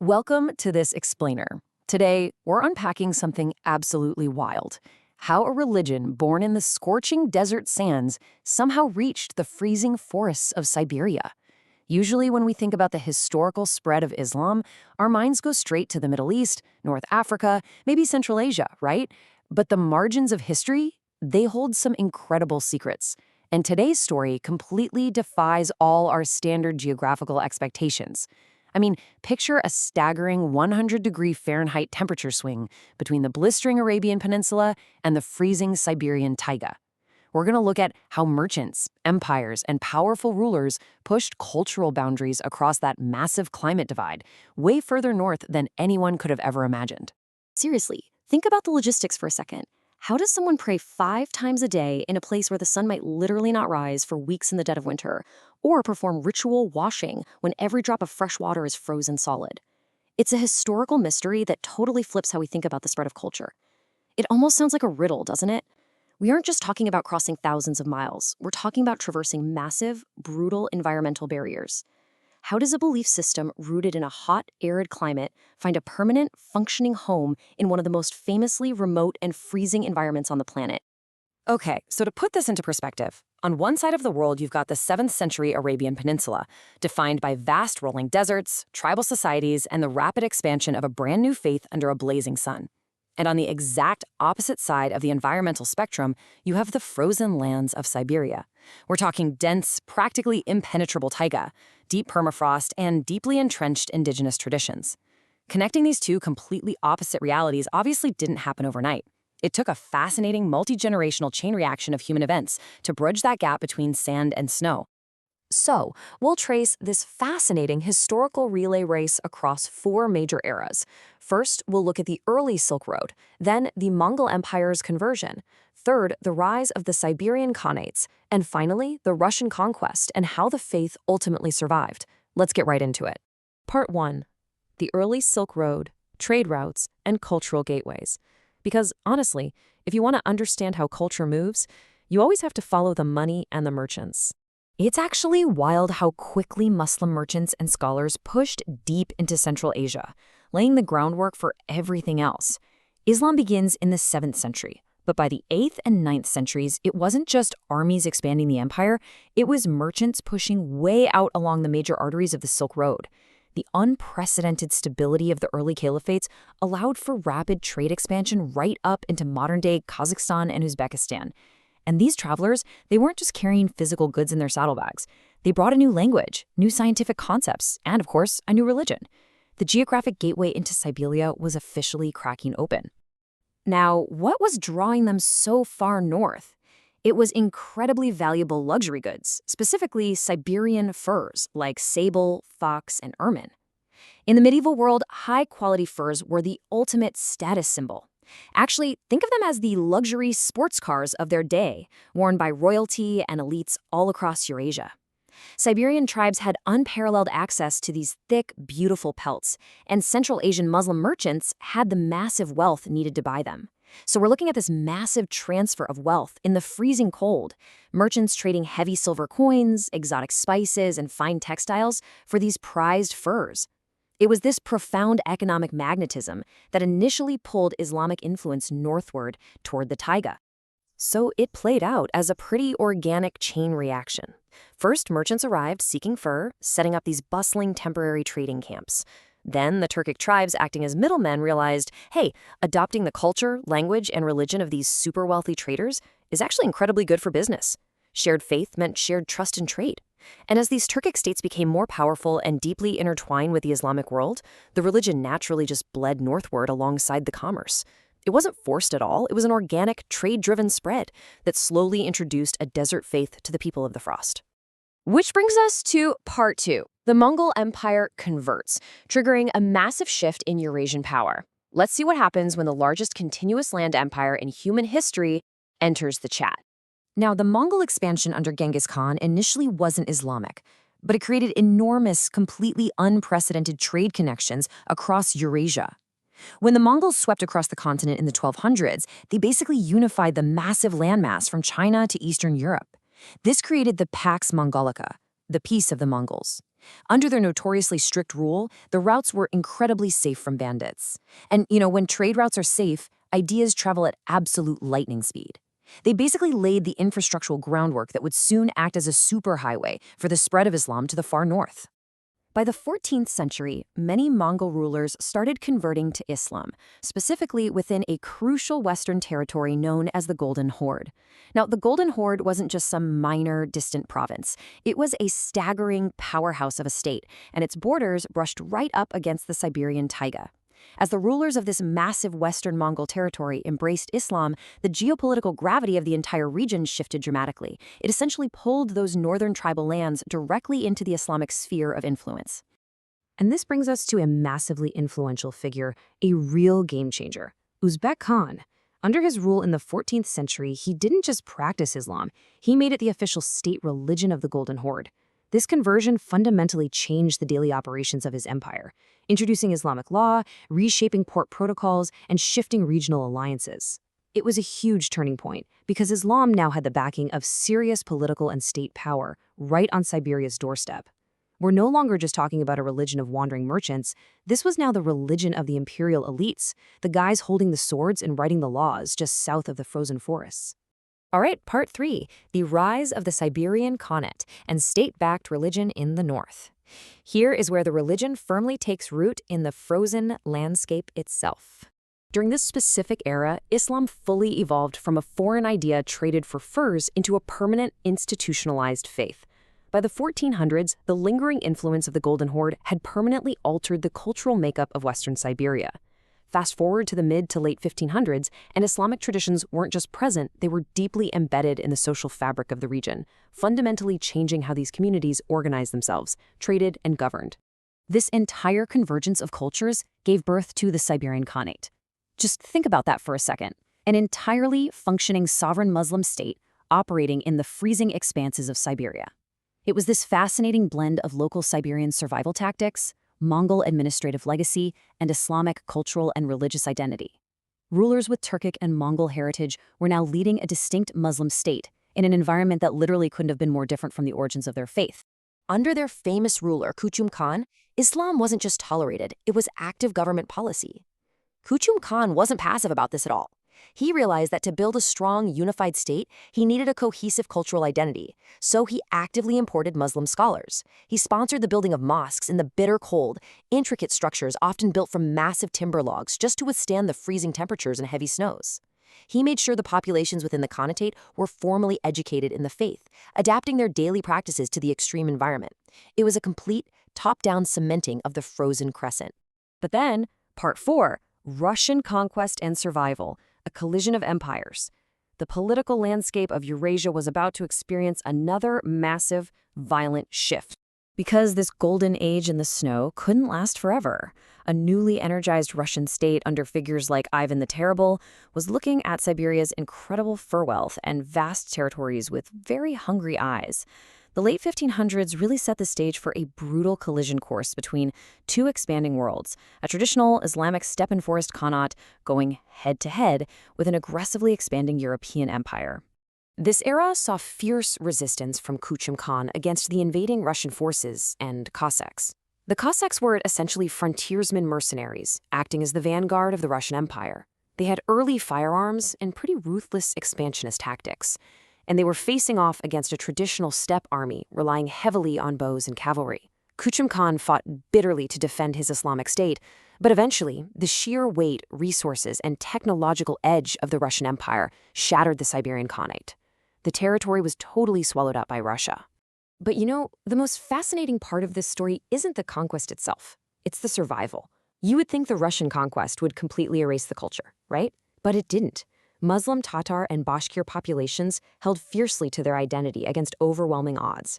Welcome to this explainer. Today, we're unpacking something absolutely wild. How a religion born in the scorching desert sands somehow reached the freezing forests of Siberia. Usually when we think about the historical spread of Islam, our minds go straight to the Middle East, North Africa, maybe Central Asia, right? But the margins of history, they hold some incredible secrets. And today's story completely defies all our standard geographical expectations. I mean, picture a staggering 100-degree Fahrenheit temperature swing between the blistering Arabian Peninsula and the freezing Siberian taiga. We're going to look at how merchants, empires, and powerful rulers pushed cultural boundaries across that massive climate divide, way further north than anyone could have ever imagined. Seriously, think about the logistics for a second. How does someone pray 5 times a day in a place where the sun might literally not rise for weeks in the dead of winter, or perform ritual washing when every drop of fresh water is frozen solid? It's a historical mystery that totally flips how we think about the spread of culture. It almost sounds like a riddle, doesn't it? We aren't just talking about crossing thousands of miles. We're talking about traversing massive, brutal environmental barriers. How does a belief system rooted in a hot, arid climate find a permanent, functioning home in one of the most famously remote and freezing environments on the planet? Okay, so to put this into perspective, on one side of the world you've got the 7th century Arabian Peninsula, defined by vast rolling deserts, tribal societies, and the rapid expansion of a brand new faith under a blazing sun. And on the exact opposite side of the environmental spectrum, you have the frozen lands of Siberia. We're talking dense, practically impenetrable taiga, deep permafrost, and deeply entrenched indigenous traditions. Connecting these two completely opposite realities obviously didn't happen overnight. It took a fascinating multi-generational chain reaction of human events to bridge that gap between sand and snow. So, we'll trace this fascinating historical relay race across 4 major eras. First, we'll look at the early Silk Road, then the Mongol Empire's conversion, third, the rise of the Siberian Khanates, and finally, the Russian conquest and how the faith ultimately survived. Let's get right into it. Part 1. The early Silk Road, trade routes, and cultural gateways. Because, honestly, if you want to understand how culture moves, you always have to follow the money and the merchants. It's actually wild how quickly Muslim merchants and scholars pushed deep into Central Asia, laying the groundwork for everything else. Islam begins in the 7th century, but by the 8th and 9th centuries, it wasn't just armies expanding the empire, it was merchants pushing way out along the major arteries of the Silk Road. The unprecedented stability of the early caliphates allowed for rapid trade expansion right up into modern-day Kazakhstan and Uzbekistan. And these travelers, they weren't just carrying physical goods in their saddlebags. They brought a new language, new scientific concepts, and, of course, a new religion. The geographic gateway into Siberia was officially cracking open. Now, what was drawing them so far north? It was incredibly valuable luxury goods, specifically Siberian furs like sable, fox, and ermine. In the medieval world, high-quality furs were the ultimate status symbol. Actually, think of them as the luxury sports cars of their day, worn by royalty and elites all across Eurasia. Siberian tribes had unparalleled access to these thick, beautiful pelts, and Central Asian Muslim merchants had the massive wealth needed to buy them. So we're looking at this massive transfer of wealth in the freezing cold, merchants trading heavy silver coins, exotic spices, and fine textiles for these prized furs. It was this profound economic magnetism that initially pulled Islamic influence northward toward the taiga. So it played out as a pretty organic chain reaction. First, merchants arrived seeking fur, setting up these bustling temporary trading camps. Then the Turkic tribes acting as middlemen realized, hey, adopting the culture, language, and religion of these super wealthy traders is actually incredibly good for business. Shared faith meant shared trust in trade. And as these Turkic states became more powerful and deeply intertwined with the Islamic world, the religion naturally just bled northward alongside the commerce. It wasn't forced at all, it was an organic, trade-driven spread that slowly introduced a desert faith to the people of the frost. Which brings us to part 2. The Mongol Empire converts, triggering a massive shift in Eurasian power. Let's see what happens when the largest continuous land empire in human history enters the chat. Now, the Mongol expansion under Genghis Khan initially wasn't Islamic, but it created enormous, completely unprecedented trade connections across Eurasia. When the Mongols swept across the continent in the 1200s, they basically unified the massive landmass from China to Eastern Europe. This created the Pax Mongolica, the peace of the Mongols. Under their notoriously strict rule, the routes were incredibly safe from bandits. And, when trade routes are safe, ideas travel at absolute lightning speed. They basically laid the infrastructural groundwork that would soon act as a superhighway for the spread of Islam to the far north. By the 14th century, many Mongol rulers started converting to Islam, specifically within a crucial Western territory known as the Golden Horde. Now, the Golden Horde wasn't just some minor, distant province. It was a staggering powerhouse of a state, and its borders brushed right up against the Siberian taiga. As the rulers of this massive Western Mongol territory embraced Islam, the geopolitical gravity of the entire region shifted dramatically. It essentially pulled those northern tribal lands directly into the Islamic sphere of influence. And this brings us to a massively influential figure, a real game changer, Uzbek Khan. Under his rule in the 14th century, he didn't just practice Islam, he made it the official state religion of the Golden Horde. This conversion fundamentally changed the daily operations of his empire, introducing Islamic law, reshaping port protocols, and shifting regional alliances. It was a huge turning point because Islam now had the backing of serious political and state power right on Siberia's doorstep. We're no longer just talking about a religion of wandering merchants. This was now the religion of the imperial elites, the guys holding the swords and writing the laws just south of the frozen forests. All right, part 3, the rise of the Siberian Khanate and state-backed religion in the north. Here is where the religion firmly takes root in the frozen landscape itself. During this specific era, Islam fully evolved from a foreign idea traded for furs into a permanent institutionalized faith. By the 1400s, the lingering influence of the Golden Horde had permanently altered the cultural makeup of Western Siberia. Fast forward to the mid to late 1500s, and Islamic traditions weren't just present, they were deeply embedded in the social fabric of the region, fundamentally changing how these communities organized themselves, traded, and governed. This entire convergence of cultures gave birth to the Siberian Khanate. Just think about that for a second. An entirely functioning sovereign Muslim state operating in the freezing expanses of Siberia. It was this fascinating blend of local Siberian survival tactics, Mongol administrative legacy, and Islamic cultural and religious identity. Rulers with Turkic and Mongol heritage were now leading a distinct Muslim state in an environment that literally couldn't have been more different from the origins of their faith. Under their famous ruler, Kuchum Khan, Islam wasn't just tolerated, it was active government policy. Kuchum Khan wasn't passive about this at all. He realized that to build a strong, unified state, he needed a cohesive cultural identity, so he actively imported Muslim scholars. He sponsored the building of mosques in the bitter cold, intricate structures often built from massive timber logs just to withstand the freezing temperatures and heavy snows. He made sure the populations within the Khanate were formally educated in the faith, adapting their daily practices to the extreme environment. It was a complete, top-down cementing of the frozen crescent. But then, part 4, Russian conquest and survival. A collision of empires. The political landscape of Eurasia was about to experience another massive, violent shift. Because this golden age in the snow couldn't last forever, a newly energized Russian state under figures like Ivan the Terrible was looking at Siberia's incredible fur wealth and vast territories with very hungry eyes. The late 1500s really set the stage for a brutal collision course between two expanding worlds, a traditional Islamic steppe and forest Khanate going head-to-head with an aggressively expanding European empire. This era saw fierce resistance from Kuchum Khan against the invading Russian forces and Cossacks. The Cossacks were essentially frontiersmen mercenaries, acting as the vanguard of the Russian Empire. They had early firearms and pretty ruthless expansionist tactics, and they were facing off against a traditional steppe army relying heavily on bows and cavalry. Kuchum Khan fought bitterly to defend his Islamic state, but eventually, the sheer weight, resources, and technological edge of the Russian Empire shattered the Siberian Khanate. The territory was totally swallowed up by Russia. But the most fascinating part of this story isn't the conquest itself. It's the survival. You would think the Russian conquest would completely erase the culture, right? But it didn't. Muslim, Tatar, and Bashkir populations held fiercely to their identity against overwhelming odds.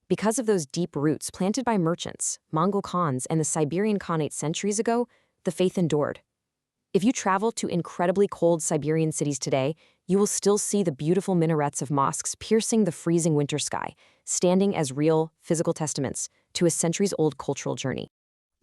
Because of those deep roots planted by merchants, Mongol Khans, and the Siberian Khanate centuries ago, the faith endured. If you travel to incredibly cold Siberian cities today, you will still see the beautiful minarets of mosques piercing the freezing winter sky, standing as real, physical testaments to a centuries-old cultural journey.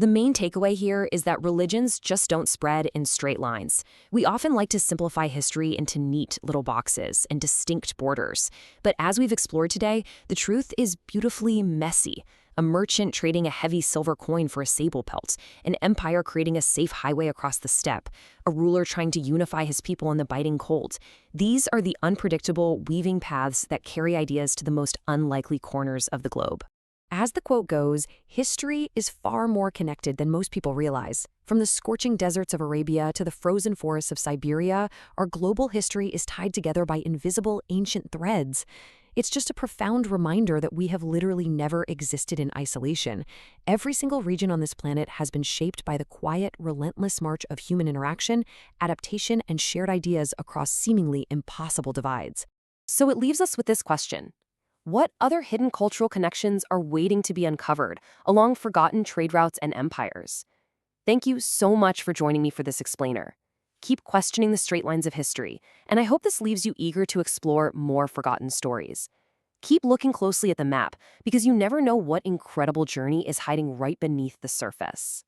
The main takeaway here is that religions just don't spread in straight lines. We often like to simplify history into neat little boxes and distinct borders. But as we've explored today, the truth is beautifully messy. A merchant trading a heavy silver coin for a sable pelt, an empire creating a safe highway across the steppe, a ruler trying to unify his people in the biting cold. These are the unpredictable, weaving paths that carry ideas to the most unlikely corners of the globe. As the quote goes, history is far more connected than most people realize. From the scorching deserts of Arabia to the frozen forests of Siberia, our global history is tied together by invisible ancient threads. It's just a profound reminder that we have literally never existed in isolation. Every single region on this planet has been shaped by the quiet, relentless march of human interaction, adaptation, and shared ideas across seemingly impossible divides. So it leaves us with this question. What other hidden cultural connections are waiting to be uncovered along forgotten trade routes and empires? Thank you so much for joining me for this explainer. Keep questioning the straight lines of history, and I hope this leaves you eager to explore more forgotten stories. Keep looking closely at the map because you never know what incredible journey is hiding right beneath the surface.